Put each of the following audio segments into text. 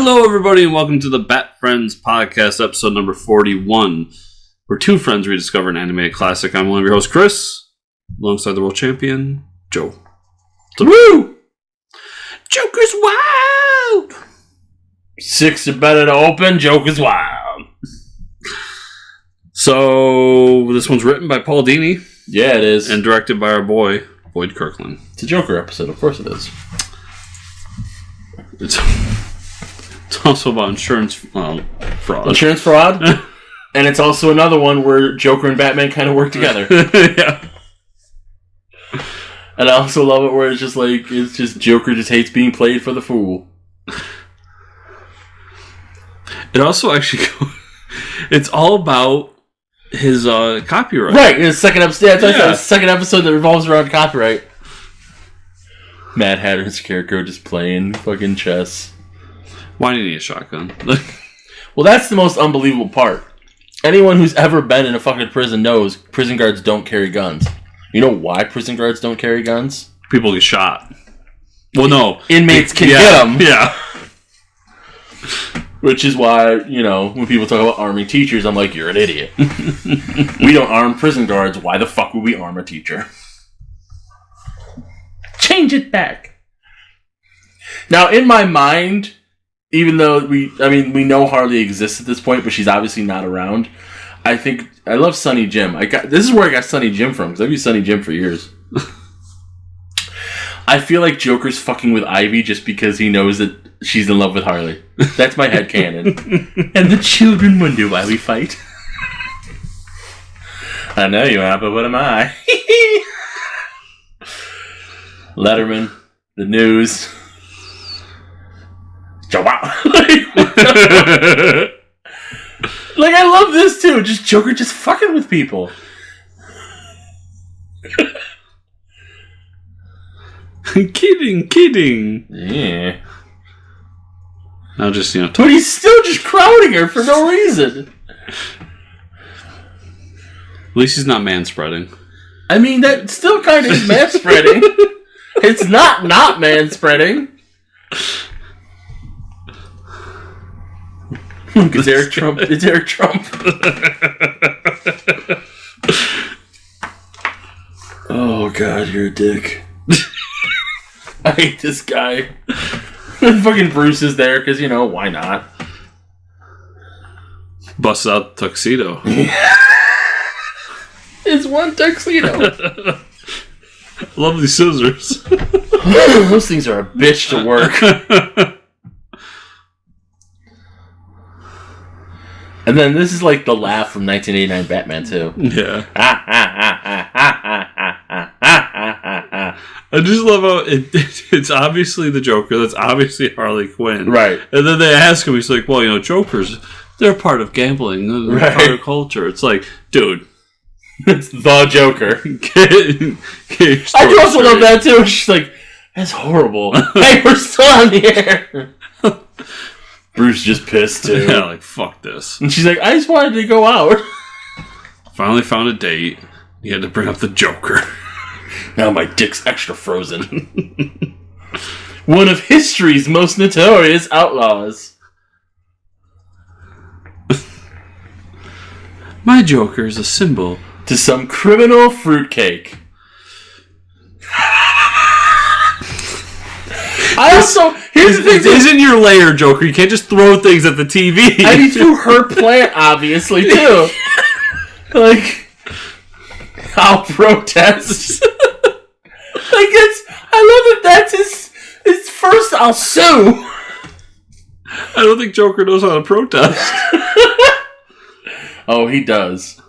Hello, everybody, and welcome to the Bat Friends podcast, episode number 41, where two friends rediscover an animated classic. I'm one of your hosts, Chris, alongside the world champion, Joe. Woo! Joker's wild! 6 are better to open. Joker's wild. So, this one's written by Paul Dini. Yeah, it is. And directed by our boy, Boyd Kirkland. It's a Joker episode, of course it is. It's also about insurance fraud. Insurance fraud? And it's also another one where Joker and Batman kind of work together. Yeah. And I also love it where it's just Joker just hates being played for the fool. It also actually, it's all about his copyright. Right, it's the second episode. Yeah, it's the second episode that revolves around copyright. Mad Hatter's character just playing fucking chess. Why do you need a shotgun? Well, that's the most unbelievable part. Anyone who's ever been in a fucking prison knows prison guards don't carry guns. You know why prison guards don't carry guns? People get shot. Well, no. Inmates can get them. Yeah. Which is why, you know, when people talk about arming teachers, I'm like, you're an idiot. We don't arm prison guards. Why the fuck would we arm a teacher? Change it back. Now, in my mind, even though we know Harley exists at this point, but she's obviously not around, I think I love Sonny Jim. This is where I got Sonny Jim from, because I've used Sonny Jim for years. I feel like Joker's fucking with Ivy just because he knows that she's in love with Harley. That's my headcanon. And the children wonder why we fight. I know you are, but what am I? Letterman, the news. Like, I love this too. Just Joker just fucking with people. Kidding. Yeah. Now just, But he's still just crowding her for no reason. At least he's not man-spreading. I mean, that still kind of is man-spreading. It's not man-spreading. It's Eric Trump. It's Eric Trump. Oh, God, you're a dick. I hate this guy. Fucking Bruce is there because, why not? Busts out the tuxedo. It's one tuxedo. Lovely scissors. Those things are a bitch to work. And then this is like the laugh from 1989 Batman too. Yeah. I just love how it's obviously the Joker. That's obviously Harley Quinn. Right. And then they ask him, he's like, well, Jokers, they're part of gambling. They're part of culture. It's like, dude. It's the Joker. I do also love that too. She's like, that's horrible. Hey, we're still on the air. Bruce just pissed too. Yeah, like, fuck this. And she's like, I just wanted to go out. Finally found a date. You had to bring up the Joker. Now my dick's extra frozen. One of history's most notorious outlaws. My Joker is a symbol to some criminal fruitcake. Here's the thing. This isn't your lair, Joker. You can't just throw things at the TV. I mean, through her plant, obviously, too. Like, I'll protest. I love that that's his first, I'll sue. I don't think Joker knows how to protest. Oh, he does.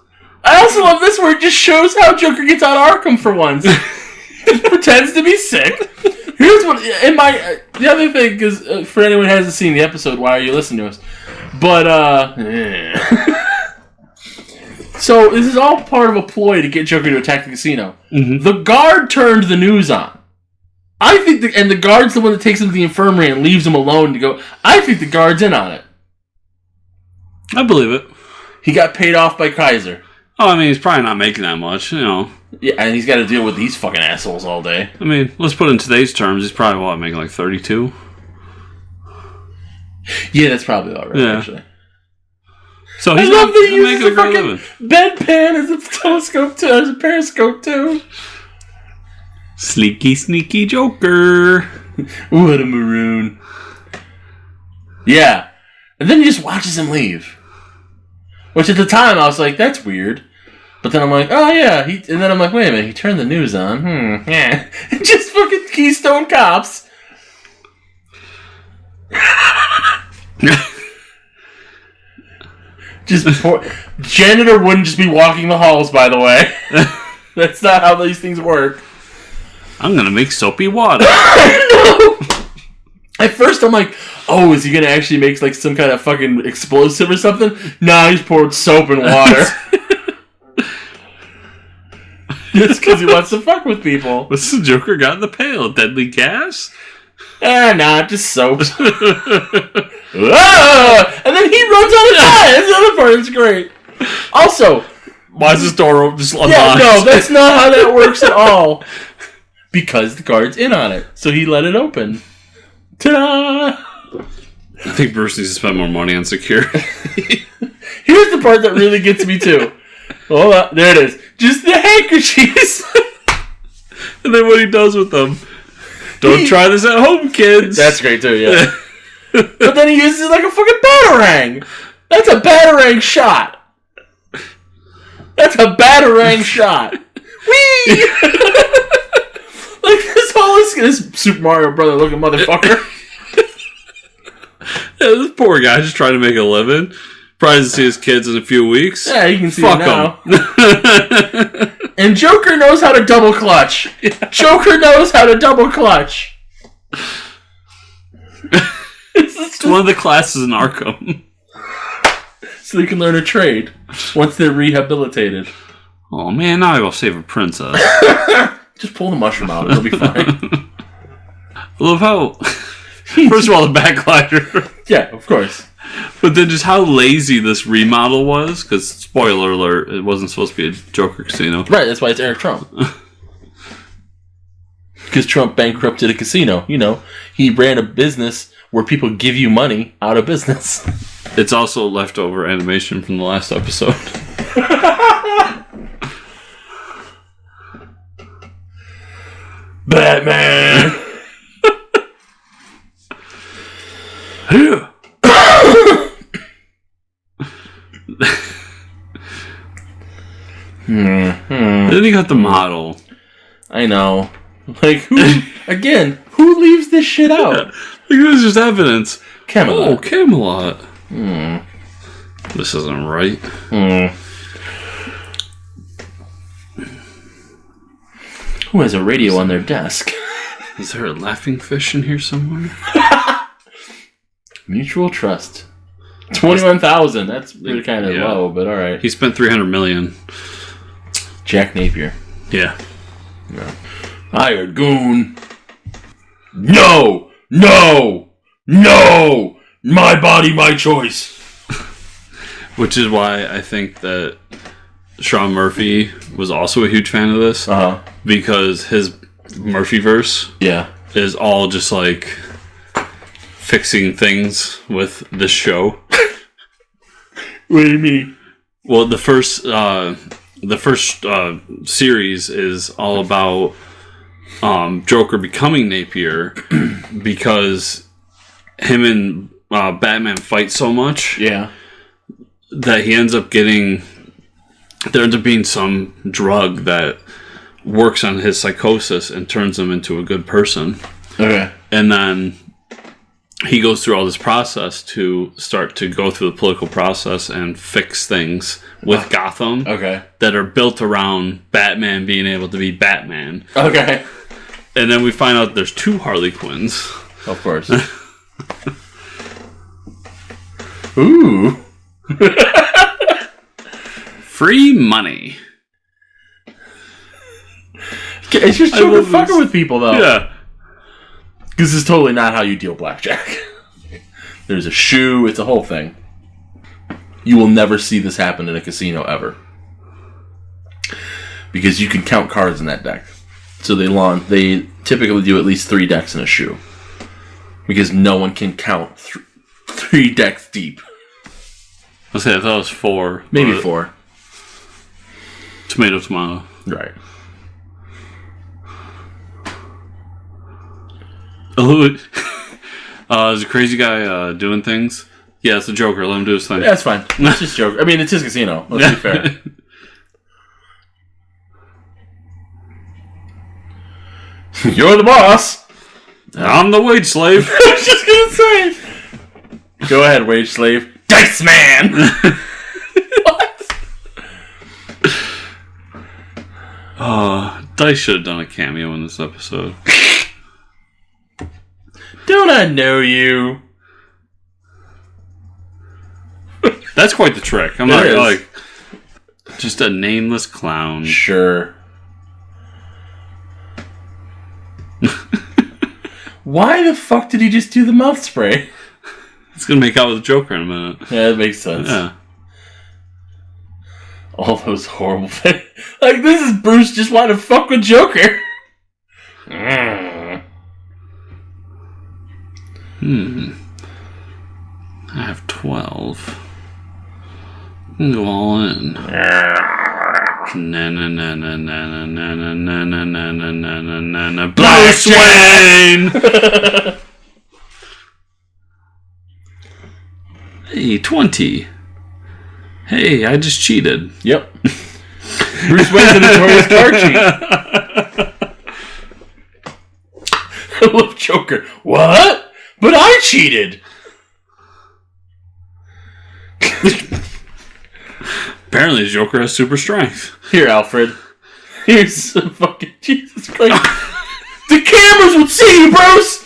I also love this where it just shows how Joker gets out of Arkham for once. Just pretends to be sick. Here's what, the other thing, because for anyone who hasn't seen the episode, why are you listening to us? But, so this is all part of a ploy to get Joker to attack the casino. Mm-hmm. The guard turned the news on. I think, and the guard's the one that takes him to the infirmary and leaves him alone to go. I think the guard's in on it. I believe it. He got paid off by Kaiser. Oh, I mean, he's probably not making that much, Yeah, and he's got to deal with these fucking assholes all day. I mean, let's put it in today's terms. He's probably, making like 32? Yeah, that's probably all right, actually. So I he's love that he making uses a a great fucking living. bedpan as a telescope, too, as a periscope, too. Sneaky Joker. What a maroon. Yeah. And then he just watches him leave. Which at the time I was like, that's weird. But then I'm like, oh yeah. And then I'm like, wait a minute, he turned the news on. Yeah. Just fucking Keystone Cops. Just poor. Janitor wouldn't just be walking the halls, by the way. That's not how these things work. I'm gonna make soapy water. No! At first, I'm like, oh, is he gonna actually make like some kind of fucking explosive or something? Nah, he's poured soap and water. Just because he wants to fuck with people. What's the Joker got in the pail? Deadly gas? Nah, just soap. Ah! And then he runs on his eye. That's the other part. It's great. Also, why is this door just unlocked? Yeah, no, that's not how that works at all. Because the guard's in on it, so he let it open. Ta-da! I think Bruce needs to spend more money on security. Here's the part that really gets me too. Hold on, there it is. Just the handkerchiefs. And then what he does with them. Don't try this at home, kids. That's great too, yeah. But then he uses it like a fucking batarang. That's a batarang shot. That's a batarang shot. Whee! Like this Super Mario Brother looking motherfucker. Yeah, this poor guy just trying to make a living. Probably to see his kids in a few weeks. Yeah, you can see Fuck it now. him. And Joker knows how to double clutch. Yeah. Joker knows how to double clutch. It's one of the classes in Arkham. So they can learn a trade once they're rehabilitated. Oh man, now I go save a princess. Just pull the mushroom out. It'll be fine. I love how... First of all, the backglider. Yeah, of course. But then just how lazy this remodel was. Because, spoiler alert, it wasn't supposed to be a Joker casino. Right, that's why it's Eric Trump. Because Trump bankrupted a casino. You know, he ran a business where people give you money out of business. It's also leftover animation from the last episode. Batman! Then he got the model. I know. Like, who leaves this shit out? Yeah. Like, this is just evidence. Camelot. Oh, Camelot. This isn't right. Who has a radio on their desk? Is there a laughing fish in here somewhere? Mutual trust. 21,000. That's really kind of low, but all right. He spent $300 million. Jack Napier. Yeah. Hired goon. No! My body, my choice. Which is why I think that Sean Murphy was also a huge fan of this. Because his Murphyverse is all just like fixing things with this show. What do you mean? Well, the first series is all about Joker becoming Napier because him and Batman fight so much that he ends up getting... There ends up being some drug that works on his psychosis and turns him into a good person. Okay. And then he goes through all this process to start to go through the political process and fix things with Gotham that are built around Batman being able to be Batman. Okay. And then we find out there's two Harley Quinns. Of course. Ooh. Free money. It's just Joker fucking with people, though. Yeah. This is totally not how you deal blackjack. There's a shoe. It's a whole thing. You will never see this happen in a casino ever. Because you can count cards in that deck. So they typically do at least 3 decks in a shoe. Because no one can count 3 decks deep. I thought it was 4. Maybe 4. Tomato. Right. Is a crazy guy doing things? Yeah, it's the Joker. Let him do his thing. Yeah, that's fine. It's just Joker. I mean, it's his casino. Let's be fair. You're the boss. I'm the wage slave. I was just gonna say. Go ahead, wage slave. Dice Man. What? Dice should have done a cameo in this episode. Don't I know you? That's quite the trick. I'm not like just a nameless clown. Sure. Why the fuck did he just do the mouth spray? He's gonna make out with the Joker in a minute. Yeah, that makes sense. Yeah. All those horrible things. Like, this is Bruce just wanting to fuck with Joker. I have 12. Go all in. Bruce Wayne! Hey, 20. Hey, I just cheated. Yep. Bruce Wayne's a notorious card cheat. I love Joker. What? But I cheated. Apparently, the Joker has super strength. Here, Alfred. Here's some fucking Jesus Christ. The cameras would see you, Bruce!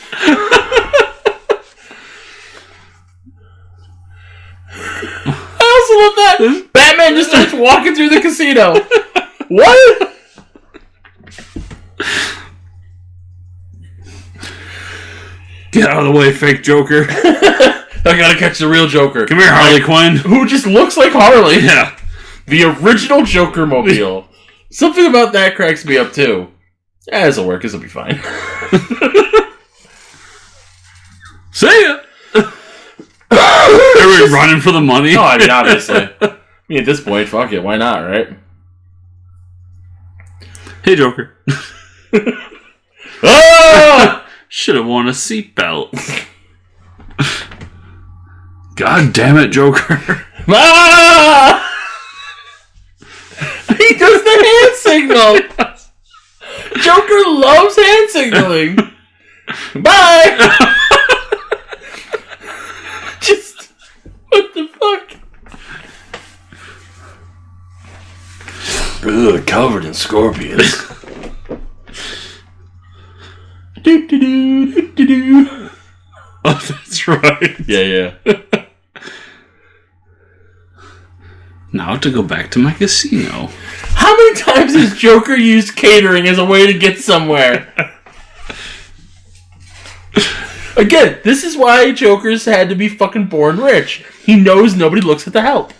I also love that. Batman just starts walking through the casino. What? Get out of the way, fake Joker. I gotta catch the real Joker. Come here, Harley Quinn. Who just looks like Harley. Yeah. The original Joker mobile. Something about that cracks me up, too. Yeah, this'll work. This'll be fine. See ya! Are we running for the money? No, I mean, obviously. I mean, at this point, fuck it. Why not, right? Hey, Joker. Ah! Should have worn a seatbelt. God damn it, Joker. Ah! He does the hand signal. Joker loves hand signaling. Bye. Just what the fuck? Ugh, covered in scorpions. Do do do do do. Oh, that's right. Yeah. Now to go back to my casino. How many times has Joker used catering as a way to get somewhere? Again, this is why Joker's had to be fucking born rich. He knows nobody looks at the help.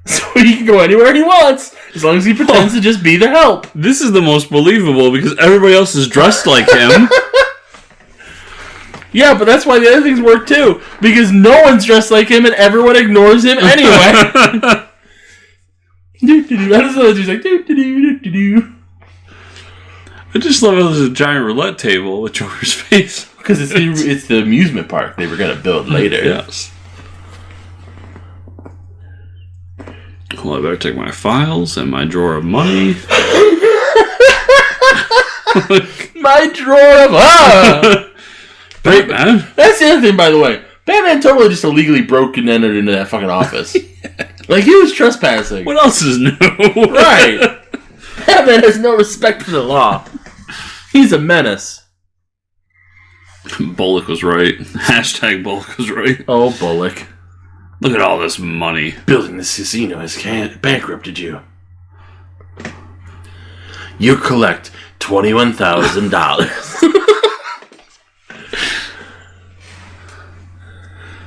So he can go anywhere he wants, as long as he pretends to just be the help. This is the most believable because everybody else is dressed like him. Yeah, but that's why the other things work too. Because no one's dressed like him and everyone ignores him anyway. I just love he's like I just love how there's a giant roulette table with Joker's face. Because it's the amusement park they were going to build later. Yes. Well, I better take my files and my drawer of money. My drawer of Great, man. That's the other thing, by the way. Batman totally just illegally broke and entered into that fucking office. Yeah. Like, he was trespassing. What else is new? Right. Batman has no respect for the law. He's a menace. Bullock was right. Hashtag Bullock was right. Oh, Bullock. Look at all this money. Building this casino has bankrupted you. You collect $21,000.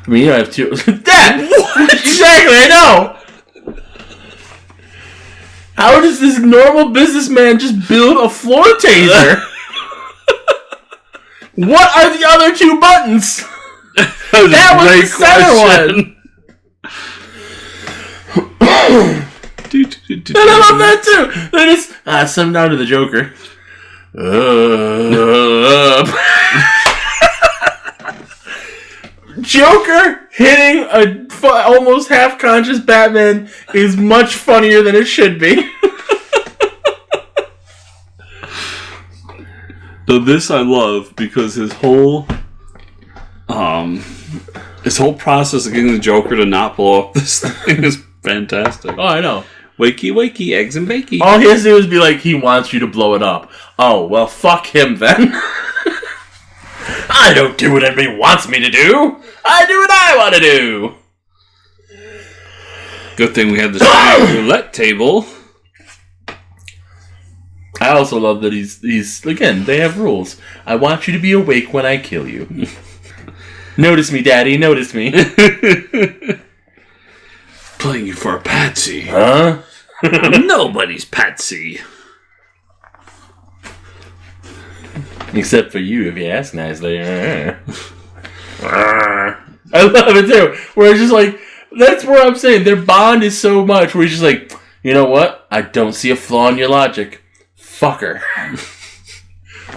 I mean, you have two. Dad! What? Exactly, I know! How does this normal businessman just build a floor taser? What are the other two buttons? That was the center one. And I love that too. Then it's send him down to the Joker. Joker hitting a almost half-conscious Batman is much funnier than it should be. So this I love because his whole process of getting the Joker to not blow up this thing is fantastic. Oh, I know. Wakey, wakey, eggs and bakey. All he has to do is be like, he wants you to blow it up. Oh, well, fuck him then. I don't do what anybody wants me to do. I do what I want to do. Good thing we have this roulette table. I also love that he's again, they have rules. I want you to be awake when I kill you. Notice me, Daddy, notice me. Playing you for a patsy. Huh? I'm nobody's patsy. Except for you, if you ask nicely. I love it too. Where it's just like, that's where I'm saying their bond is so much where he's just like, you know what? I don't see a flaw in your logic. Fucker.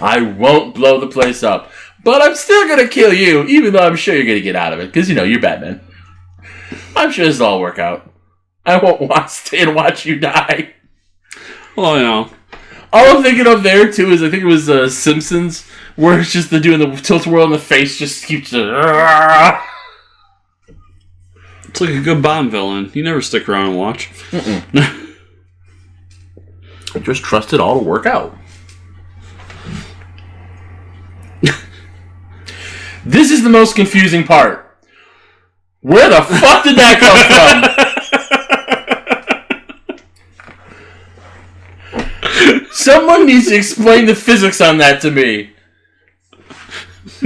I won't blow the place up. But I'm still gonna kill you, even though I'm sure you're gonna get out of it. Because, you're Batman. I'm sure this will all work out. I won't want to stay and watch you die. Well, All I'm thinking of there, too, is I think it was Simpsons, where it's just doing the tilt-a-whirl and the face just keeps... It's like a good Bond villain. You never stick around and watch. I just trust it all to work out. This is the most confusing part. Where the fuck did that come from? Someone needs to explain the physics on that to me.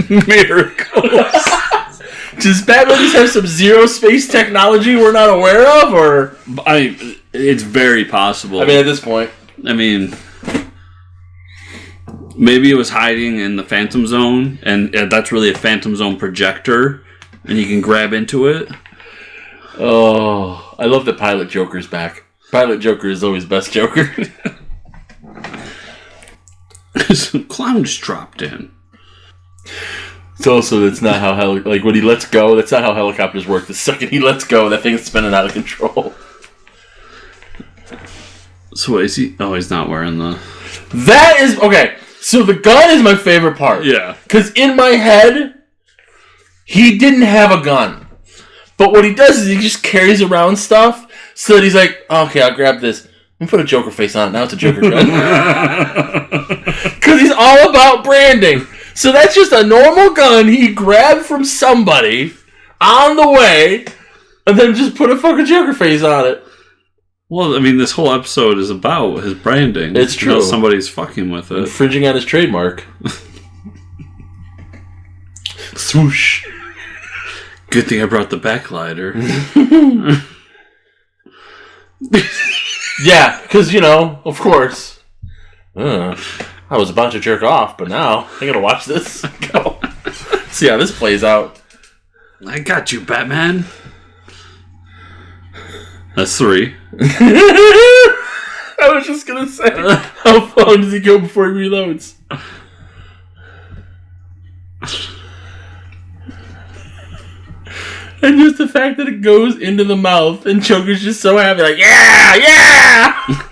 Miracles. Does Batman just have some zero space technology we're not aware of, or? It's very possible. I mean, at this point. Maybe it was hiding in the Phantom Zone, and that's really a Phantom Zone projector, and you can grab into it. Oh, I love that Pilot Joker's back. Pilot Joker is always best Joker. Some clown just dropped in. It's also, that's not how, when he lets go, that's not how helicopters work. The second he lets go, that thing's spinning out of control. So is he? Oh, he's not wearing the... That is... Okay, so the gun is my favorite part. Yeah. Because in my head, he didn't have a gun. But what he does is he just carries around stuff so that he's like, okay, I'll grab this. Let me put a Joker face on it. Now it's a Joker gun. Because he's all about branding. So that's just a normal gun he grabbed from somebody on the way and then just put a fucking Joker face on it. Well, this whole episode is about his branding. It's true. Somebody's fucking with it. Infringing on his trademark. Swoosh. Good thing I brought the backlighter. Yeah, because, of course. I was about to jerk off, but now I gotta watch this. Go. See how this plays out. I got you, Batman. That's 3. I was just gonna say, how long does he go before he reloads? And just the fact that it goes into the mouth and Joker's just so happy, like, yeah!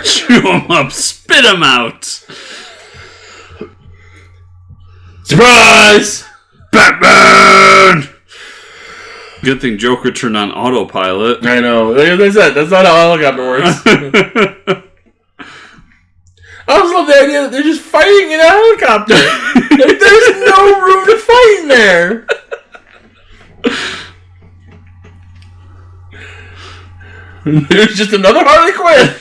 Chew him up, spit him out. Surprise! Batman! Good thing Joker turned on autopilot. I know. Like I said, that's not how a helicopter works. I also love the idea that they're just fighting in a helicopter. Like, there's no room to fight in there. There's just another Harley Quinn.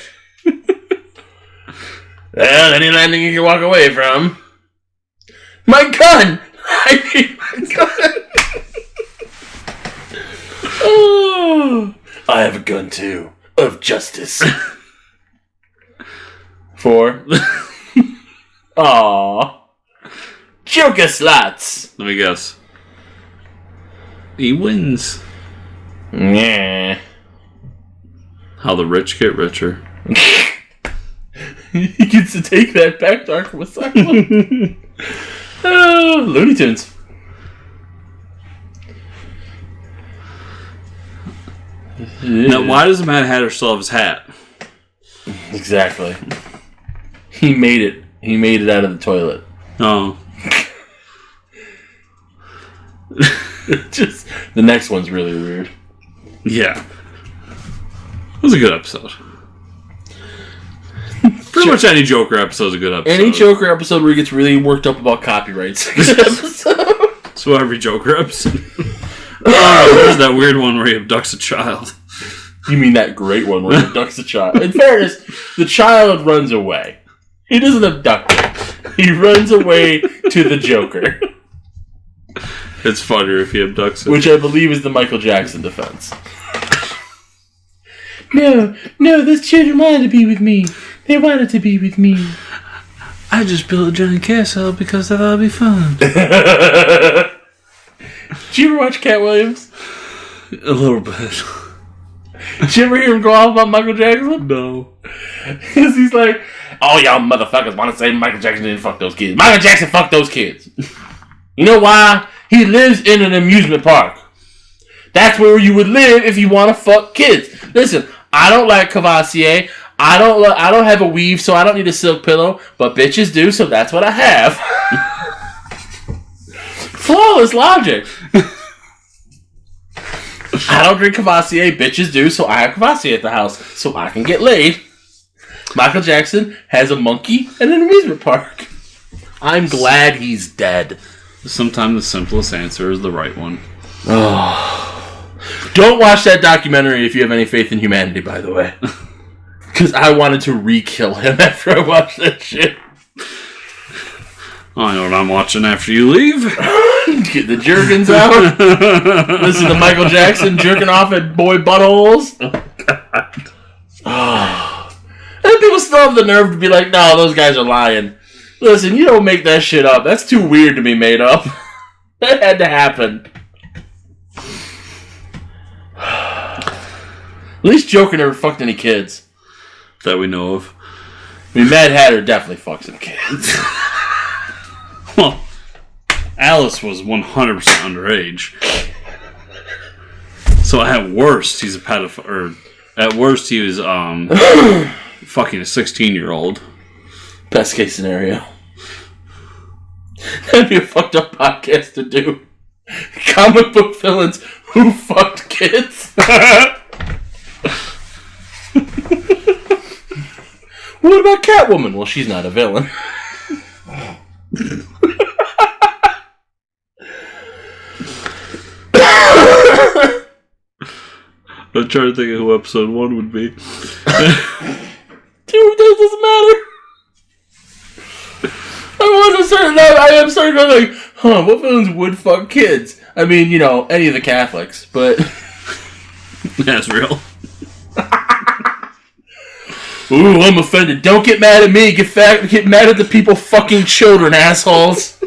Well, any landing you can walk away from. My gun! I need my gun! Oh, I have a gun too. Of justice. 4. Aww. Joker slots. Let me guess. He wins. Yeah. How the rich get richer. He gets to take that back to Arkham Asylum. Oh, Looney Tunes. Now, why does the Mad Hatter still have his hat? Exactly. He made it. He made it out of the toilet. Oh. Just the next one's really weird. Yeah. It was a good episode. Pretty much any Joker episode is a good episode. Any Joker episode where he gets really worked up about copyrights. So every Joker episode. Oh, there's that weird one where he abducts a child. You mean that great one where he abducts a child? In fairness, the child runs away. He doesn't abduct it. He runs away to the Joker. It's funnier if he abducts it. Which I believe is the Michael Jackson defense. No, those children wanted to be with me. They wanted to be with me. I just built a giant castle because I thought it'd be fun. Did you ever watch Cat Williams? A little bit. Did you ever hear him go off about Michael Jackson? No. Because he's like, oh, y'all motherfuckers want to say Michael Jackson didn't fuck those kids. Michael Jackson fucked those kids. You know why? He lives in an amusement park. That's where you would live if you want to fuck kids. Listen, I don't like Cavassier. I don't have a weave, so I don't need a silk pillow. But bitches do, so that's what I have. Flawless logic. I don't drink Cavassier. Bitches do, so I have Cavassier at the house, so I can get laid. Michael Jackson has a monkey and an amusement park. I'm glad he's dead. Sometimes the simplest answer is the right one. Oh. Don't watch that documentary if you have any faith in humanity, by the way. Because I wanted to re-kill him after I watched that shit. I know what I'm watching after you leave. Get the jerkins out. Listen to Michael Jackson jerking off at boy buttholes. Oh. And people still have the nerve to be like, no, those guys are lying. Listen, you don't make that shit up. That's too weird to be made up. That had to happen. At least Joker never fucked any kids. That we know of. I mean, Mad Hatter definitely fucks some kids. Well, Alice was 100% underage. So at worst, he's a pedophile. Or at worst, he was fucking a 16-year-old. Best case scenario. That'd be a fucked up podcast to do. Comic book villains who fucked kids. What about Catwoman? Well, she's not a villain. I'm trying to think of who episode 1 would be. Dude, that doesn't matter. I am starting to go like, what villains would fuck kids? I mean, you know, any of the Catholics, but... That's real. Ooh, I'm offended. Don't get mad at me. Get mad at the people fucking children, assholes.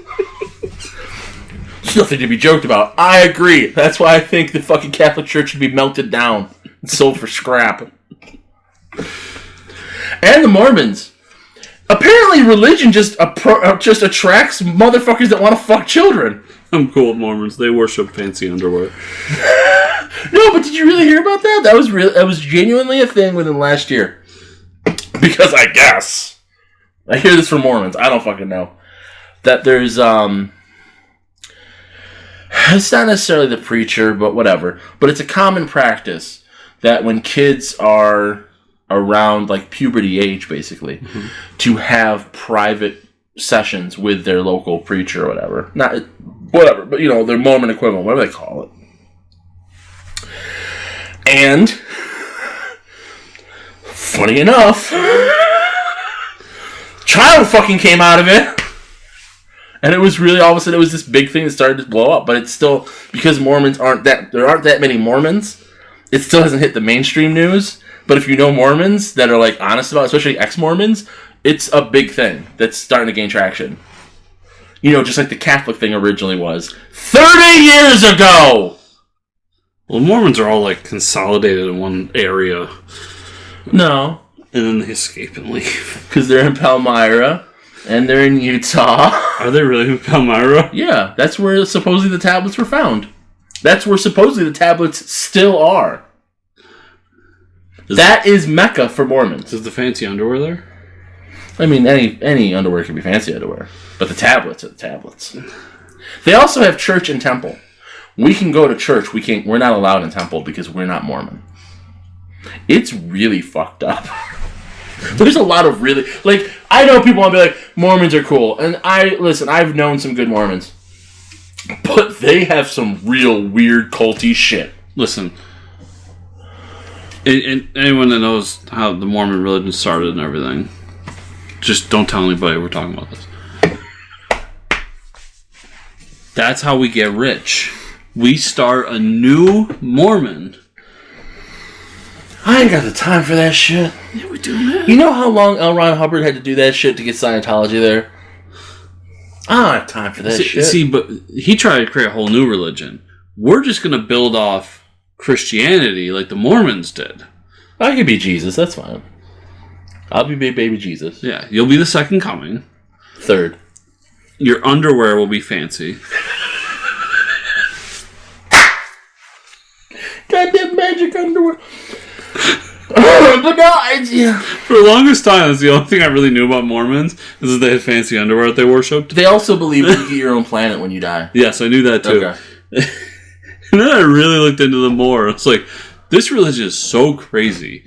There's nothing to be joked about. I agree. That's why I think the fucking Catholic Church should be melted down and sold for scrap. And the Mormons. Apparently religion just attracts motherfuckers that want to fuck children. I'm cool with Mormons. They worship fancy underwear. No, but did you really hear about that? That was genuinely a thing within last year. Because I guess. I hear this from Mormons. I don't fucking know. That there's, it's not necessarily the preacher, but whatever. But it's a common practice that when kids are around, like, puberty age, basically, to have private sessions with their local preacher or whatever. Not, whatever, but, you know, their Mormon equivalent, whatever they call it. And... funny enough, child fucking came out of it. And it was really, all of a sudden, it was this big thing that started to blow up. But it's still, because there aren't that many Mormons, it still hasn't hit the mainstream news. But if you know Mormons that are, like, honest about it, especially ex-Mormons, it's a big thing that's starting to gain traction. just like the Catholic thing originally was 30 years ago. Well, Mormons are all like consolidated in one area. No. And then they escape and leave. Because they're in Palmyra and they're in Utah. Are they really in Palmyra? Yeah, that's where supposedly the tablets were found. That's where supposedly the tablets still are. That is Mecca for Mormons. Is the fancy underwear there? I mean, any underwear can be fancy underwear. But the tablets are the tablets. They also have church and temple. We can go to church. We're not allowed in temple because we're not Mormon. It's really fucked up. There's a lot of really... Like, I know people want to be like, Mormons are cool. And I've known some good Mormons. But they have some real weird culty shit. Listen. And anyone that knows how the Mormon religion started and everything, just don't tell anybody we're talking about this. That's how we get rich. We start a new Mormon. I ain't got the time for that shit. Yeah, we do, man. You know how long L. Ron Hubbard had to do that shit to get Scientology there? I don't have time for that shit. See, but he tried to create a whole new religion. We're just going to build off Christianity like the Mormons did. I could be Jesus. That's fine. I'll be big baby Jesus. Yeah, you'll be the second coming. Third. Your underwear will be fancy. Goddamn magic underwear. But no, for the longest time, that's the only thing I really knew about Mormons is that they had fancy underwear that they worshipped. They also believe you get your own planet when you die. Yes, I knew that too. Okay. And then I really looked into them more. It's like, this religion is so crazy.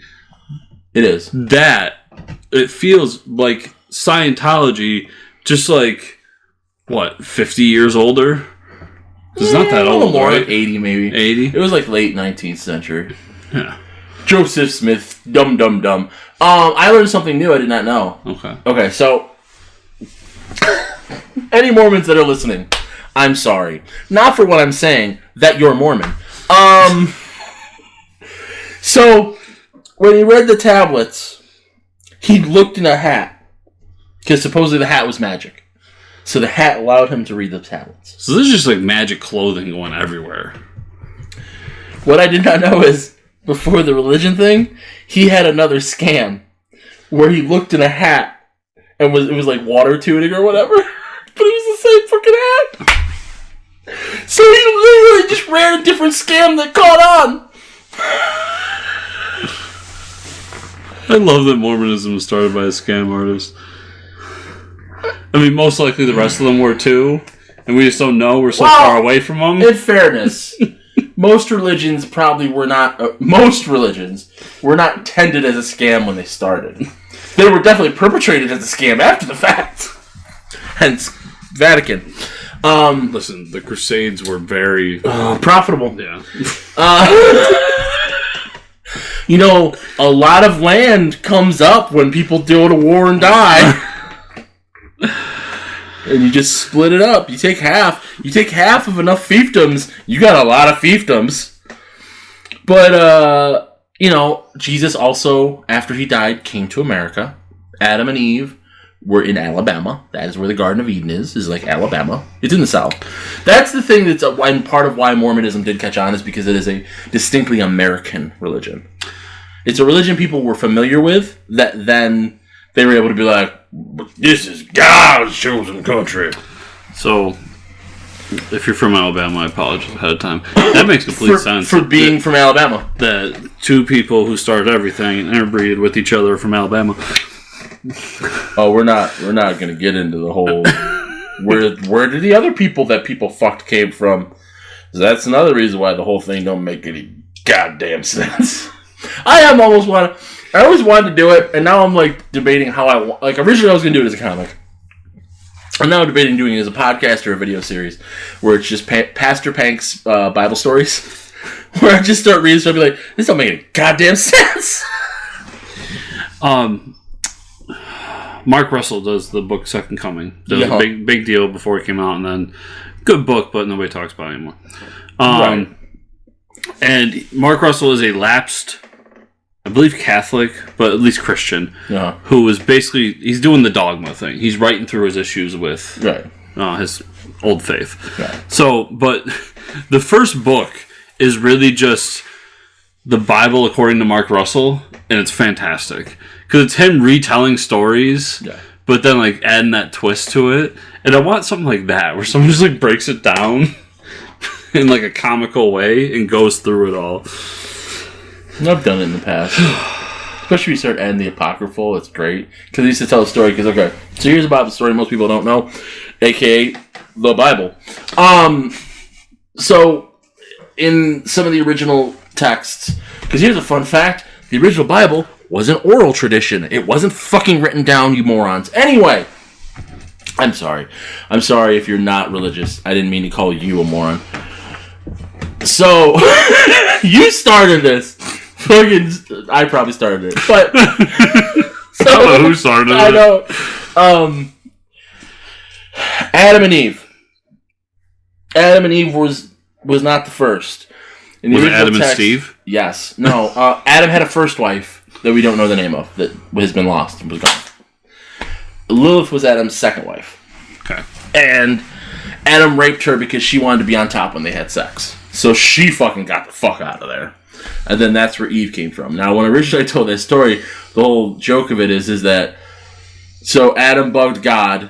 It is. That it feels like Scientology, just like, 50 years older? It's not that old, more, right? Like 80 maybe. 80? It was like late 19th century. Yeah. Joseph Smith, dumb. I learned something new I did not know. Okay, so any Mormons that are listening, I'm sorry. Not for what I'm saying, that you're Mormon. So, when he read the tablets, he looked in a hat. Because supposedly the hat was magic. So the hat allowed him to read the tablets. So this is just like magic clothing going everywhere. What I did not know is, before the religion thing, he had another scam where he looked in a hat and it was like water tuning or whatever, but it was the same fucking hat. So he literally just ran a different scam that caught on. I love that Mormonism was started by a scam artist. I mean, most likely the rest of them were too, and we just don't know. We're so far away from them. In fairness, most religions were not intended as a scam when they started. They were definitely perpetrated as a scam after the fact. Hence, Vatican. Listen, the Crusades were very profitable. Yeah. A lot of land comes up when people go to war and die. And you just split it up. You take half. You take half of enough fiefdoms. You got a lot of fiefdoms. But, Jesus also, after he died, came to America. Adam and Eve were in Alabama. That is where the Garden of Eden is like Alabama. It's in the South. That's the thing that's and part of why Mormonism did catch on is because it is a distinctly American religion. It's a religion people were familiar with that then they were able to be like, this is God's chosen country. So, if you're from Alabama, I apologize ahead of time. That makes complete sense. For being from Alabama. That two people who started everything and interbreeded with each other from Alabama. Oh, we're not going to get into the whole... where did the other people that people fucked came from? That's another reason why the whole thing don't make any goddamn sense. I always wanted to do it, and now I'm like debating how originally I was going to do it as a comic. I'm now debating doing it as a podcast or a video series where it's just Pastor Pank's Bible stories. Where I just start reading stuff and be like, this don't make any goddamn sense. Mark Russell does the book Second Coming. There was a big deal before it came out, and then good book, but nobody talks about it anymore. Right. And Mark Russell is a lapsed, I believe Catholic, but at least Christian, who is basically, he's doing the dogma thing. He's writing through his issues with his old faith. Yeah. So, but the first book is really just the Bible according to Mark Russell, and it's fantastic because it's him retelling stories, but then like adding that twist to it. And I want something like that where someone just like breaks it down in like a comical way and goes through it all. I've done it in the past. Especially if you start adding the apocryphal, it's great. Because I used to tell a story, because, okay, so here's about the story most people don't know, a.k.a. the Bible. So, in some of the original texts, because here's a fun fact, the original Bible was an oral tradition. It wasn't fucking written down, you morons. Anyway, I'm sorry. I'm sorry if you're not religious. I didn't mean to call you a moron. So, you started this. Fucking, I probably started it, but so, I don't know who started it. I know. Adam and Eve. Adam and Eve was not the first. In the was it Adam text, and Steve? Yes. No. Adam had a first wife that we don't know the name of that has been lost and was gone. Lilith was Adam's second wife. Okay. And Adam raped her because she wanted to be on top when they had sex. So she fucking got the fuck out of there. And then that's where Eve came from. Now, when originally I told that story, the whole joke of it is that so Adam bugged God.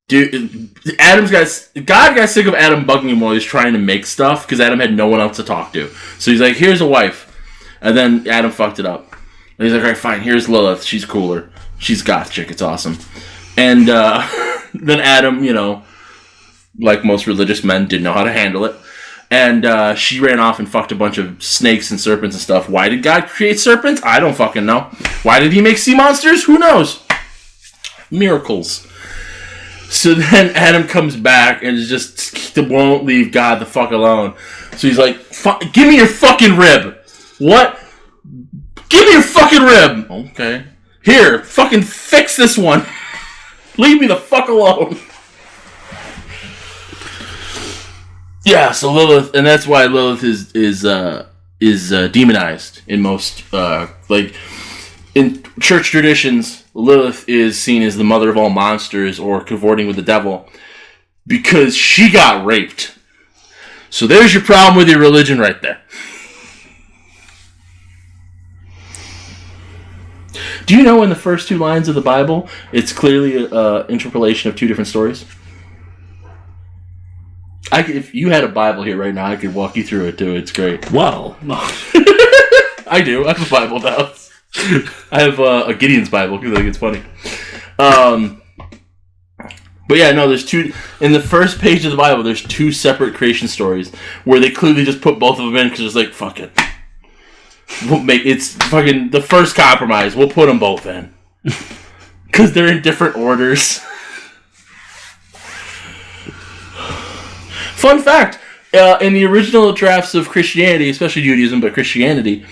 God got sick of Adam bugging him while he was trying to make stuff because Adam had no one else to talk to. So he's like, "Here's a wife," and then Adam fucked it up. And he's like, "All right, fine. Here's Lilith. She's cooler. She's goth chick. It's awesome." And then Adam, like most religious men, didn't know how to handle it. And she ran off and fucked a bunch of snakes and serpents and stuff. Why did God create serpents? I don't fucking know. Why did he make sea monsters? Who knows? Miracles. So then Adam comes back and just won't leave God the fuck alone. So he's like, give me your fucking rib. What? Give me your fucking rib. Okay. Here, fucking fix this one. Leave me the fuck alone. Yeah, so Lilith, and that's why Lilith is demonized in most in church traditions. Lilith is seen as the mother of all monsters or cavorting with the devil because she got raped. So there's your problem with your religion right there. Do you know in the first two lines of the Bible, it's clearly an interpolation of two different stories? If you had a Bible here right now, I could walk you through it too. It's great. Well, no. I do. I have a Bible now. I have a Gideon's Bible because I think it's funny. But yeah, no, there's two. In the first page of the Bible, there's two separate creation stories where they clearly just put both of them in because it's like, fuck it. It's fucking the first compromise. We'll put them both in. Because they're in different orders. Fun fact, in the original drafts of Christianity, especially Judaism, but Christianity,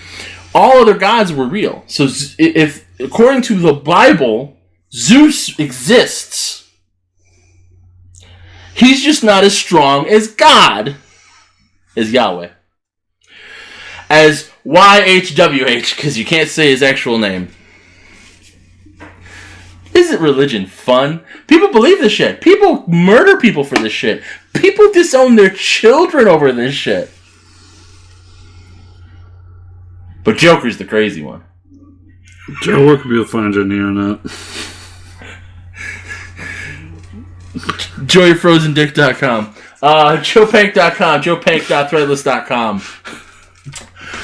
all other gods were real. So if according to the Bible, Zeus exists, he's just not as strong as God, as Yahweh. As YHWH, because you can't say his actual name. Isn't religion fun? People believe this shit. People murder people for this shit. People disown their children over this shit. But Joker's the crazy one. Joker could be a fun engineer on that. JoyFrozenDick.com. JoePank.com. JoePank.threadless.com.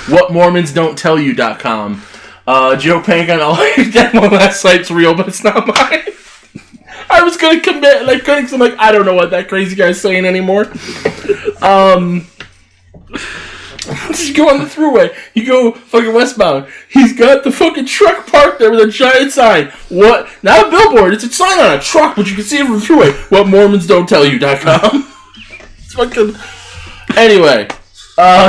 WhatMormonsDon'tTellYou.com. Joe Pank on all that one last site's real, but it's not mine. I was gonna commit, I'm like, I don't know what that crazy guy's saying anymore. Just go on the thruway. You go fucking westbound. He's got the fucking truck parked there with a giant sign. What? Not a billboard. It's a sign on a truck, but you can see it from the thruway. WhatMormonsDon'tTellYou.com. It's fucking. Anyway,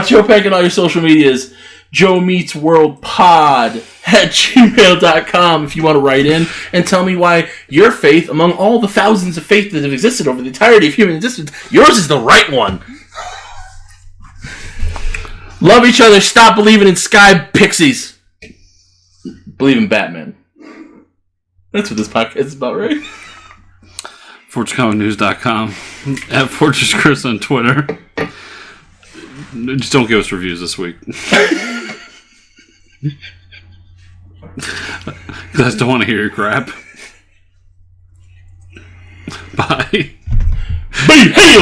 Joe Pank on all your social medias. Joe Meets World Pod at gmail.com if you want to write in and tell me why your faith, among all the thousands of faiths that have existed over the entirety of human existence, yours is the right one. Love each other. Stop believing in sky pixies. Believe in Batman. That's what this podcast is about, right? FortressComicNews.com, at Fortress Chris on Twitter. Just don't give us reviews this week. Because I still want to hear your crap. Bye. Be healed!